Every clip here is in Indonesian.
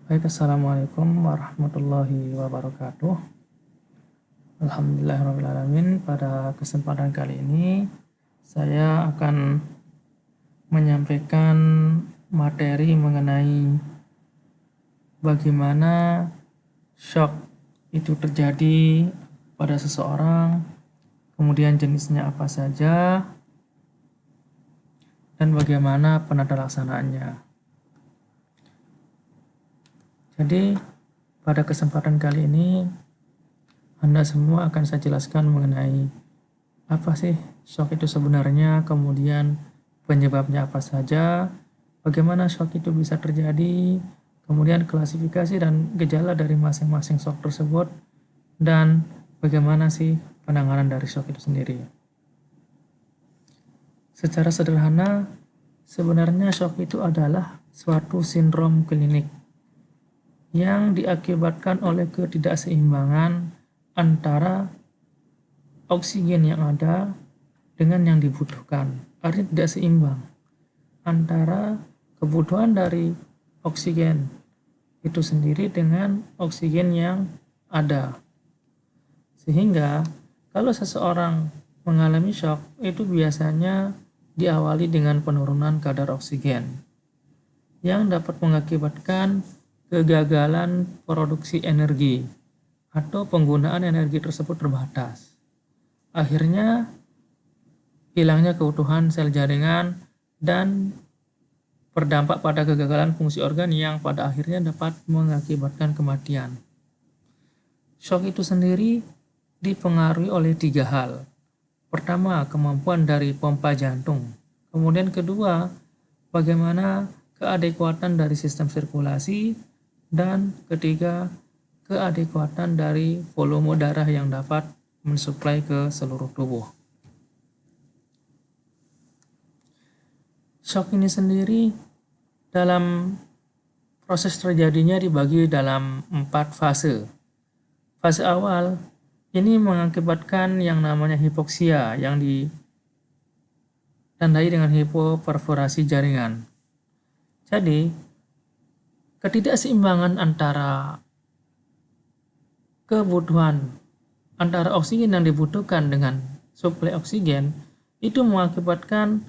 Baik, Assalamualaikum warahmatullahi wabarakatuh. Alhamdulillahirrahmanirrahim. Pada kesempatan kali ini, saya akan menyampaikan materi mengenai bagaimana shock itu terjadi pada seseorang, kemudian jenisnya apa saja, dan bagaimana penata laksanaannya. Jadi, pada kesempatan kali ini, Anda semua akan saya jelaskan mengenai apa sih shock itu sebenarnya, kemudian penyebabnya apa saja, bagaimana shock itu bisa terjadi, kemudian klasifikasi dan gejala dari masing-masing shock tersebut, dan bagaimana sih penanganan dari shock itu sendiri. Secara sederhana, sebenarnya shock itu adalah suatu sindrom klinik yang diakibatkan oleh ketidakseimbangan antara oksigen yang ada dengan yang dibutuhkan. Artinya tidak seimbang antara kebutuhan dari oksigen itu sendiri dengan oksigen yang ada. Sehingga kalau seseorang mengalami shock, itu biasanya diawali dengan penurunan kadar oksigen yang dapat mengakibatkan kegagalan produksi energi atau penggunaan energi tersebut terbatas. Akhirnya hilangnya keutuhan sel jaringan dan berdampak pada kegagalan fungsi organ yang pada akhirnya dapat mengakibatkan kematian. Shock itu sendiri dipengaruhi oleh 3 hal. Pertama, kemampuan dari pompa jantung. Kemudian kedua, bagaimana keadekuatan dari sistem sirkulasi. Dan ketiga, keadekuatan dari volume darah yang dapat mensuplai ke seluruh tubuh. Shock ini sendiri dalam proses terjadinya dibagi dalam 4 fase. Fase awal ini mengakibatkan yang namanya hipoksia yang ditandai dengan hipoperforasi jaringan. Jadi, ketidakseimbangan antara kebutuhan antara oksigen yang dibutuhkan dengan suplai oksigen itu mengakibatkan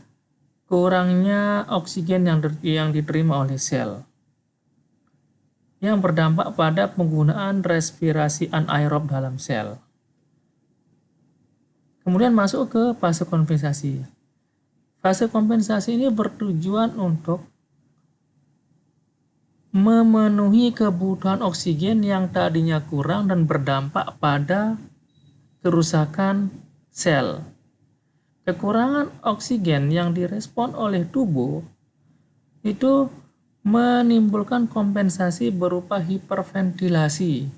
kurangnya oksigen yang diterima oleh sel, yang berdampak pada penggunaan respirasi anaerob dalam sel. Kemudian masuk ke fase kompensasi. Fase kompensasi ini bertujuan untuk memenuhi kebutuhan oksigen yang tadinya kurang dan berdampak pada kerusakan sel. Kekurangan oksigen yang direspon oleh tubuh itu menimbulkan kompensasi berupa hiperventilasi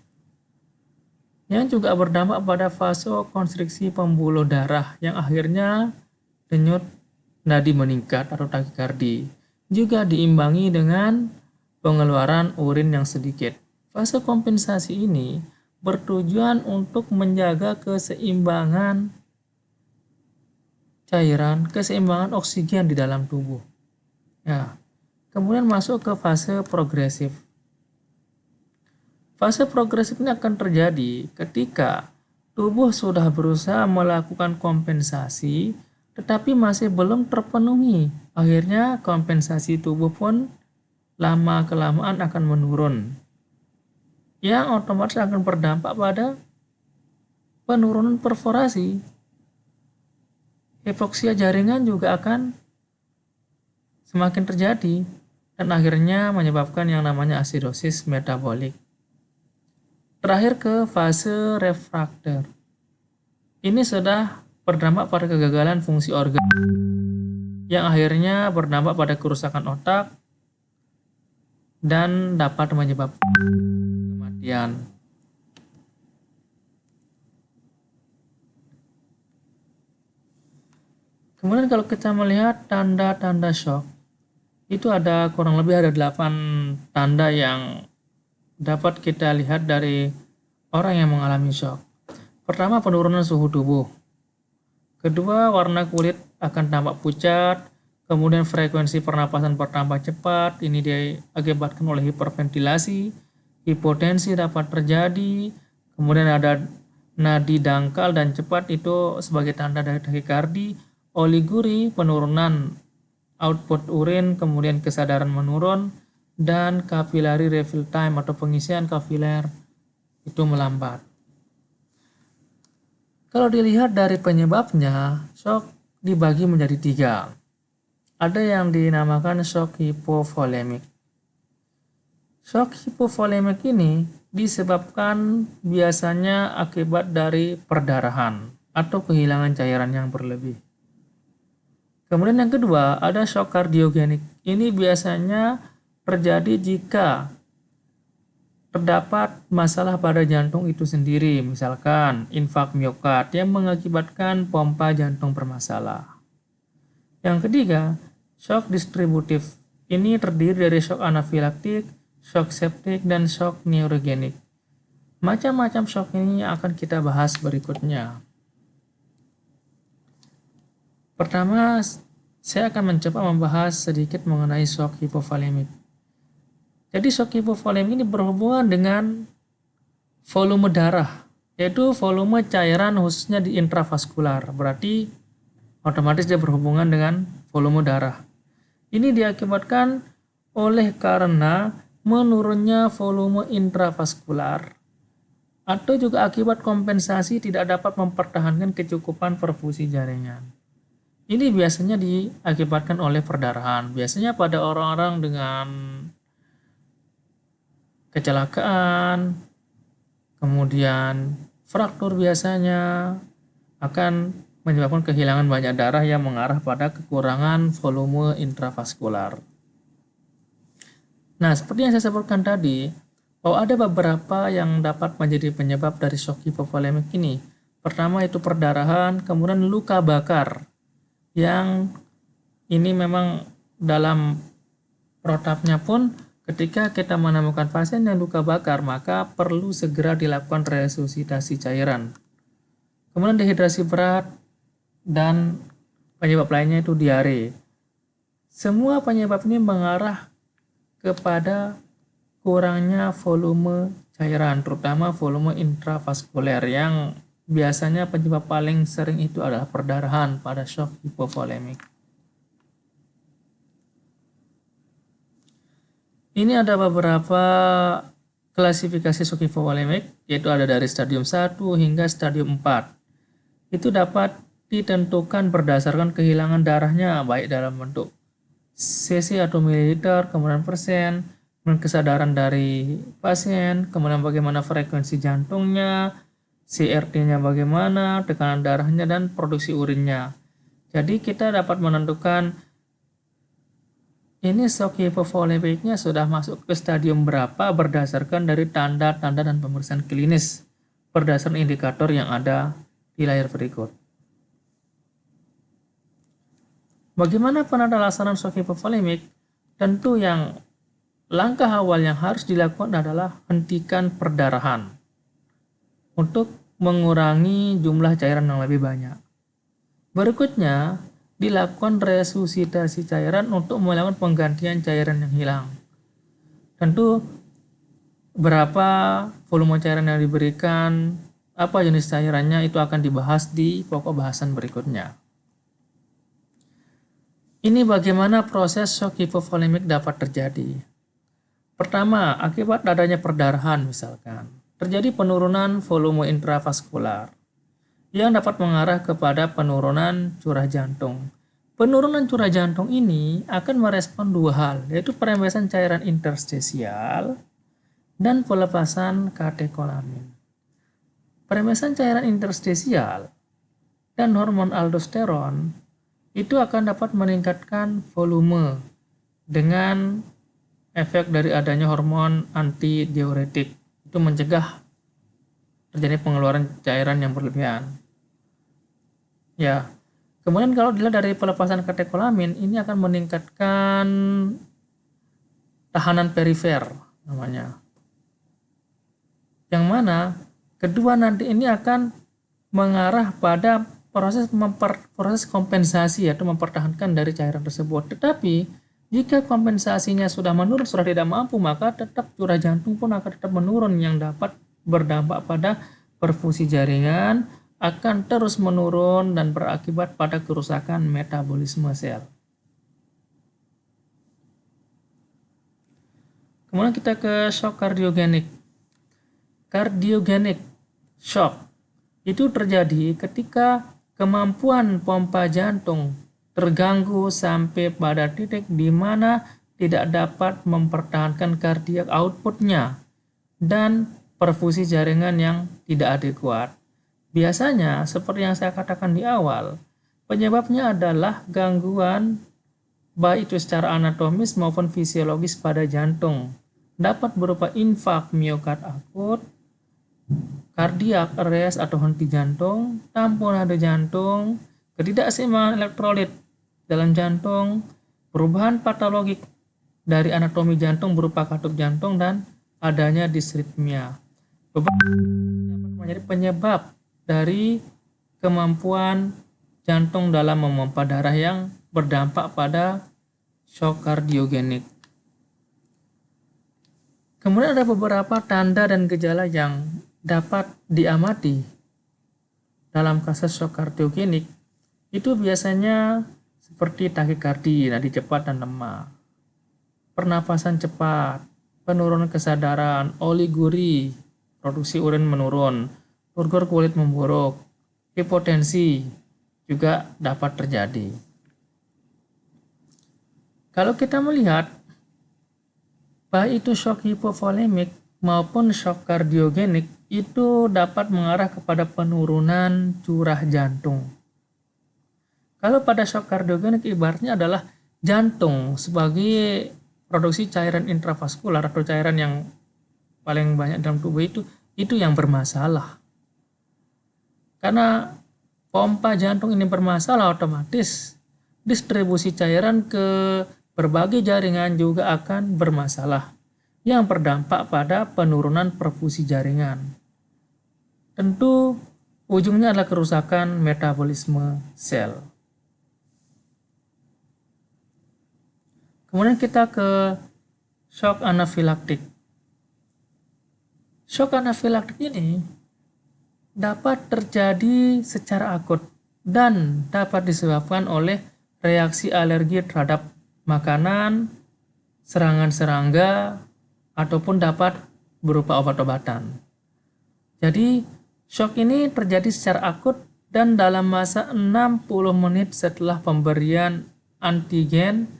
yang juga berdampak pada vasokonstriksi pembuluh darah yang akhirnya denyut nadi meningkat atau takikardi, juga diimbangi dengan pengeluaran urin yang sedikit. Fase kompensasi ini bertujuan untuk menjaga keseimbangan cairan, keseimbangan oksigen di dalam tubuh. Ya. Kemudian masuk ke fase progresif. Fase progresif ini akan terjadi ketika tubuh sudah berusaha melakukan kompensasi tetapi masih belum terpenuhi. Akhirnya kompensasi tubuh pun lama-kelamaan akan menurun, yang otomatis akan berdampak pada penurunan perforasi. Hipoksia jaringan juga akan semakin terjadi dan akhirnya menyebabkan yang namanya asidosis metabolik. Terakhir ke fase refraktor. Ini sudah berdampak pada kegagalan fungsi organ yang akhirnya berdampak pada kerusakan otak dan dapat menyebabkan kematian. Kemudian kalau kita melihat tanda-tanda shock, itu ada kurang lebih ada 8 tanda yang dapat kita lihat dari orang yang mengalami shock. Pertama, penurunan suhu tubuh. Kedua, warna kulit akan tampak pucat. kemudian frekuensi pernapasan bertambah cepat, ini diakibatkan oleh hiperventilasi, hipotensi dapat terjadi, kemudian ada nadi dangkal dan cepat itu sebagai tanda dari takikardi, oliguri, penurunan output urin, kemudian kesadaran menurun, dan capillary refill time atau pengisian kapiler itu melambat. Kalau dilihat dari penyebabnya, shock dibagi menjadi 3. Ada yang dinamakan shock hipovolemik. Shock hipovolemik ini disebabkan biasanya akibat dari perdarahan atau kehilangan cairan yang berlebih. Kemudian yang kedua, ada shock kardiogenik. Ini biasanya terjadi jika terdapat masalah pada jantung itu sendiri, misalkan infark miokard yang mengakibatkan pompa jantung bermasalah. Yang ketiga, shock distributif. Ini terdiri dari shock anafilaktik, shock septik, dan shock neurogenik. Macam-macam shock ini akan kita bahas berikutnya. Pertama, saya akan mencoba membahas sedikit mengenai shock hipovolemik. Jadi shock hipovolemik ini berhubungan dengan volume darah, yaitu volume cairan khususnya di intravaskular. Berarti otomatis dia berhubungan dengan volume darah. Ini diakibatkan oleh karena menurunnya volume intravaskular atau juga akibat kompensasi tidak dapat mempertahankan kecukupan perfusi jaringan. Ini biasanya diakibatkan oleh perdarahan. Biasanya pada orang-orang dengan kecelakaan, kemudian fraktur biasanya akan menyebabkan kehilangan banyak darah yang mengarah pada kekurangan volume intravaskular. Nah, seperti yang saya sebutkan tadi, ada beberapa yang dapat menjadi penyebab dari shock hipovolemik ini. Pertama itu perdarahan, kemudian luka bakar, yang ini memang dalam protapnya pun ketika kita menemukan pasien yang luka bakar, maka perlu segera dilakukan resusitasi cairan. Kemudian dehidrasi berat dan penyebab lainnya itu diare. Semua penyebab ini mengarah kepada kurangnya volume cairan, terutama volume intravaskuler, yang biasanya penyebab paling sering itu adalah perdarahan pada shock hipovolemik. Ini ada beberapa klasifikasi shock hipovolemik, yaitu ada dari stadium 1 hingga stadium 4. Itu dapat ditentukan berdasarkan kehilangan darahnya, baik dalam bentuk cc atau mililiter, kemudian persen, kemudian kesadaran dari pasien, kemudian bagaimana frekuensi jantungnya, CRT-nya bagaimana, tekanan darahnya, dan produksi urinnya. Jadi kita dapat menentukan ini shock hipovolemiknya sudah masuk ke stadium berapa berdasarkan dari tanda-tanda dan pemeriksaan klinis berdasarkan indikator yang ada di layar berikut. Bagaimana penanda laksanaan shock hipovolemik? Tentu yang langkah awal yang harus dilakukan adalah hentikan perdarahan untuk mengurangi jumlah cairan yang lebih banyak. Berikutnya, dilakukan resusitasi cairan untuk melakukan penggantian cairan yang hilang. Tentu berapa volume cairan yang diberikan, apa jenis cairannya, itu akan dibahas di pokok bahasan berikutnya. Ini bagaimana proses shock hipovolemik dapat terjadi. Pertama, akibat adanya perdarahan misalkan, terjadi penurunan volume intravaskular yang dapat mengarah kepada penurunan curah jantung. Penurunan curah jantung ini akan merespon dua hal, yaitu perembesan cairan interstisial dan pelepasan katekolamin. Perembesan cairan interstisial dan hormon aldosteron itu akan dapat meningkatkan volume dengan efek dari adanya hormon antidiuretik. Itu mencegah terjadi pengeluaran cairan yang berlebihan. Ya, kemudian kalau dilihat dari pelepasan katekolamin, ini akan meningkatkan tahanan perifer namanya. Yang mana kedua nanti ini akan mengarah pada proses kompensasi atau mempertahankan dari cairan tersebut. Tetapi jika kompensasinya sudah menurun, sudah tidak mampu, maka tetap curah jantung pun akan tetap menurun yang dapat berdampak pada perfusi jaringan akan terus menurun dan berakibat pada kerusakan metabolisme sel. Kemudian kita ke shock kardiogenik. Kardiogenik shock itu terjadi ketika kemampuan pompa jantung terganggu sampai pada titik di mana tidak dapat mempertahankan cardiac outputnya dan perfusi jaringan yang tidak adekuat. Biasanya, seperti yang saya katakan di awal, penyebabnya adalah gangguan baik itu secara anatomis maupun fisiologis pada jantung. Dapat berupa infak miokard akut, cardiac arrest atau henti jantung, tamponade jantung, ketidakseimbangan elektrolit dalam jantung, perubahan patologik dari anatomi jantung berupa katup jantung, dan adanya disritmia. Beberapa dapat menjadi penyebab dari kemampuan jantung dalam memompa darah yang berdampak pada shock kardiogenik. Kemudian ada beberapa tanda dan gejala yang dapat diamati dalam kasus shock kardiogenik. Itu biasanya seperti takikardi, nadi cepat dan lemah, pernapasan cepat, penurunan kesadaran, oligurie, produksi urin menurun, turgor kulit memburuk, hipotensi juga dapat terjadi. Kalau kita melihat baik itu shock hipovolemik maupun shock kardiogenik itu dapat mengarah kepada penurunan curah jantung. Kalau pada shock kardiogenik ibaratnya adalah jantung sebagai produksi cairan intravaskular atau cairan yang paling banyak dalam tubuh itu yang bermasalah. Karena pompa jantung ini bermasalah, otomatis distribusi cairan ke berbagai jaringan juga akan bermasalah yang berdampak pada penurunan perfusi jaringan. Tentu ujungnya adalah kerusakan metabolisme sel. Kemudian kita ke shock anafilaktik. Shock anafilaktik ini dapat terjadi secara akut dan dapat disebabkan oleh reaksi alergi terhadap makanan, serangan serangga, ataupun dapat berupa obat-obatan. Jadi, shock ini terjadi secara akut dan dalam masa 60 menit setelah pemberian antigen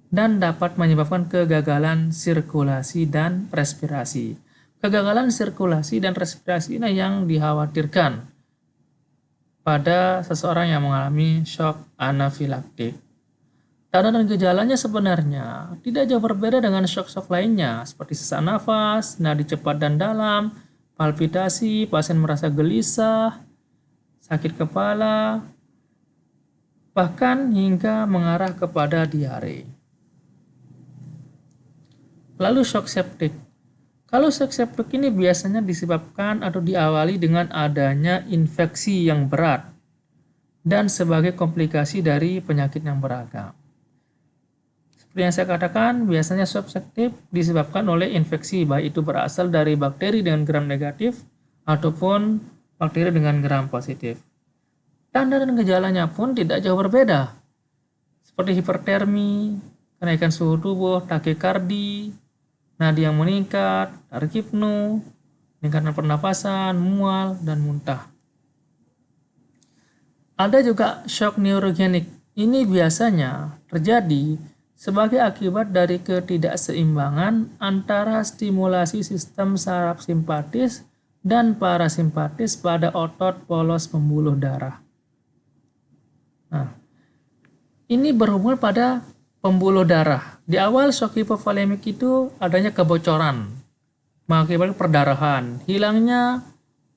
dan dapat menyebabkan kegagalan sirkulasi dan respirasi. Kegagalan sirkulasi dan respirasi ini yang dikhawatirkan pada seseorang yang mengalami shock anafilaktik. Tanda dan gejalanya sebenarnya tidak jauh berbeda dengan shock-shock lainnya seperti sesak nafas, nadi cepat dan dalam, palpitasi, pasien merasa gelisah, sakit kepala, bahkan hingga mengarah kepada diare. Lalu shock septik. Kalau shock septik ini biasanya disebabkan atau diawali dengan adanya infeksi yang berat dan sebagai komplikasi dari penyakit yang beragam. Seperti yang saya katakan, biasanya shock septik disebabkan oleh infeksi, baik itu berasal dari bakteri dengan gram negatif ataupun bakteri dengan gram positif. Tanda dan gejalanya pun tidak jauh berbeda, seperti hipertermi, kenaikan suhu tubuh, takikardi, nadi yang meningkat, tarik hipno, peningkatan pernapasan, mual, dan muntah. Ada juga shock neurogenik. Ini biasanya terjadi sebagai akibat dari ketidakseimbangan antara stimulasi sistem saraf simpatis dan parasimpatis pada otot polos pembuluh darah. Nah, ini berhubungan pada pembuluh darah. Di awal shock hipovolemik itu adanya kebocoran, mengakibatkan perdarahan, hilangnya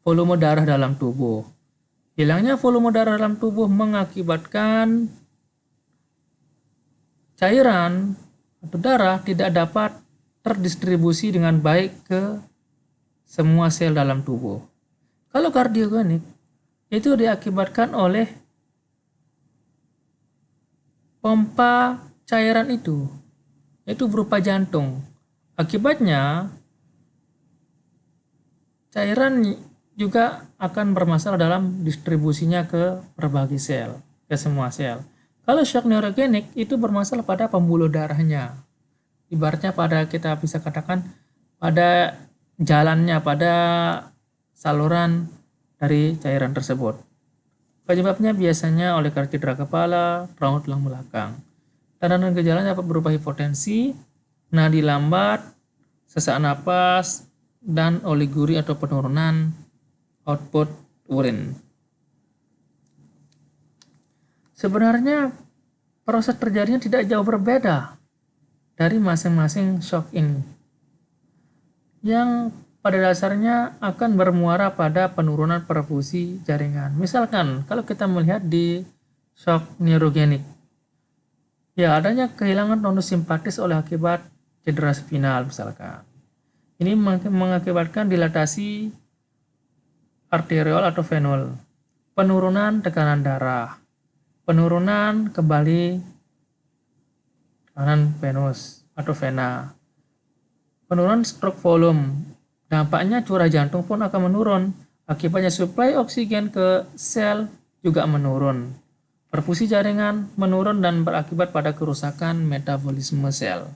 volume darah dalam tubuh. Hilangnya volume darah dalam tubuh mengakibatkan cairan atau darah tidak dapat terdistribusi dengan baik ke semua sel dalam tubuh. Kalau kardiogenik itu diakibatkan oleh pompa cairan itu berupa jantung. Akibatnya cairan juga akan bermasalah dalam distribusinya ke berbagai sel, ke semua sel. Kalau shock neurogenik itu bermasalah pada pembuluh darahnya. Ibaratnya kita bisa katakan pada jalannya, pada saluran dari cairan tersebut. Penyebabnya biasanya oleh cedera kepala, trauma tulang belakang. Tanda dan gejalanya dapat berupa hipotensi, nadi lambat, sesak napas, dan oliguri atau penurunan output urin. Sebenarnya proses terjadinya tidak jauh berbeda dari masing-masing shock ini, yang pada dasarnya akan bermuara pada penurunan perfusi jaringan. Misalkan kalau kita melihat di shock neurogenik, ya adanya kehilangan tonus simpatis oleh akibat cedera spinal misalkan. Ini mengakibatkan dilatasi arteriol atau venul, penurunan tekanan darah, penurunan kembali tekanan venus atau vena, penurunan stroke volume. Dampaknya curah jantung pun akan menurun. Akibatnya suplai oksigen ke sel juga menurun. Perfusi jaringan menurun dan berakibat pada kerusakan metabolisme sel.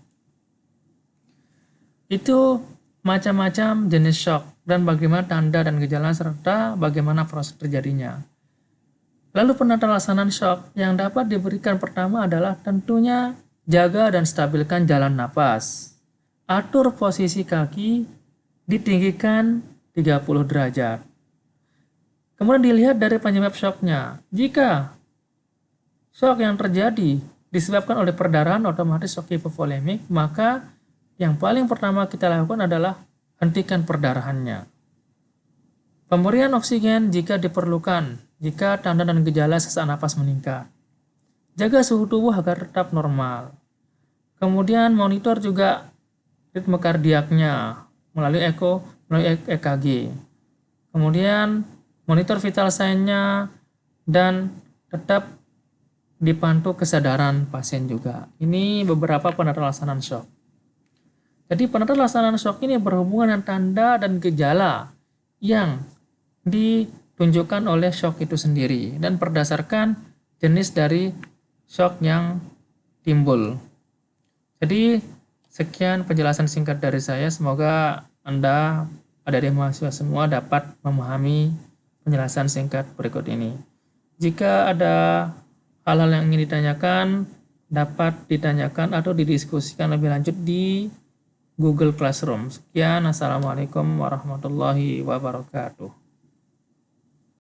Itu macam-macam jenis shock dan bagaimana tanda dan gejala serta bagaimana proses terjadinya. Lalu penata laksanaan shock yang dapat diberikan pertama adalah tentunya jaga dan stabilkan jalan napas. Atur posisi kaki, ditinggikan 30 derajat. Kemudian dilihat dari penyebab shocknya. Jika shock yang terjadi disebabkan oleh perdarahan otomatis shock hipovolemik, maka yang paling pertama kita lakukan adalah hentikan perdarahannya. Pemberian oksigen jika diperlukan, jika tanda dan gejala sesak napas meningkat. Jaga suhu tubuh agar tetap normal. Kemudian monitor juga ritme kardiaknya melalui EKG. Kemudian monitor vital sign-nya dan tetap dipantau kesadaran pasien juga. Ini beberapa penata laksanaan shock. Jadi penata laksanaan shock ini berhubungan dengan tanda dan gejala yang ditunjukkan oleh shock itu sendiri dan berdasarkan jenis dari shock yang timbul. Jadi sekian penjelasan singkat dari saya. Semoga Anda, adik-adik mahasiswa semua dapat memahami penjelasan singkat berikut ini. Jika ada hal-hal yang ingin ditanyakan, dapat ditanyakan atau didiskusikan lebih lanjut di Google Classroom. Sekian, Assalamualaikum warahmatullahi wabarakatuh.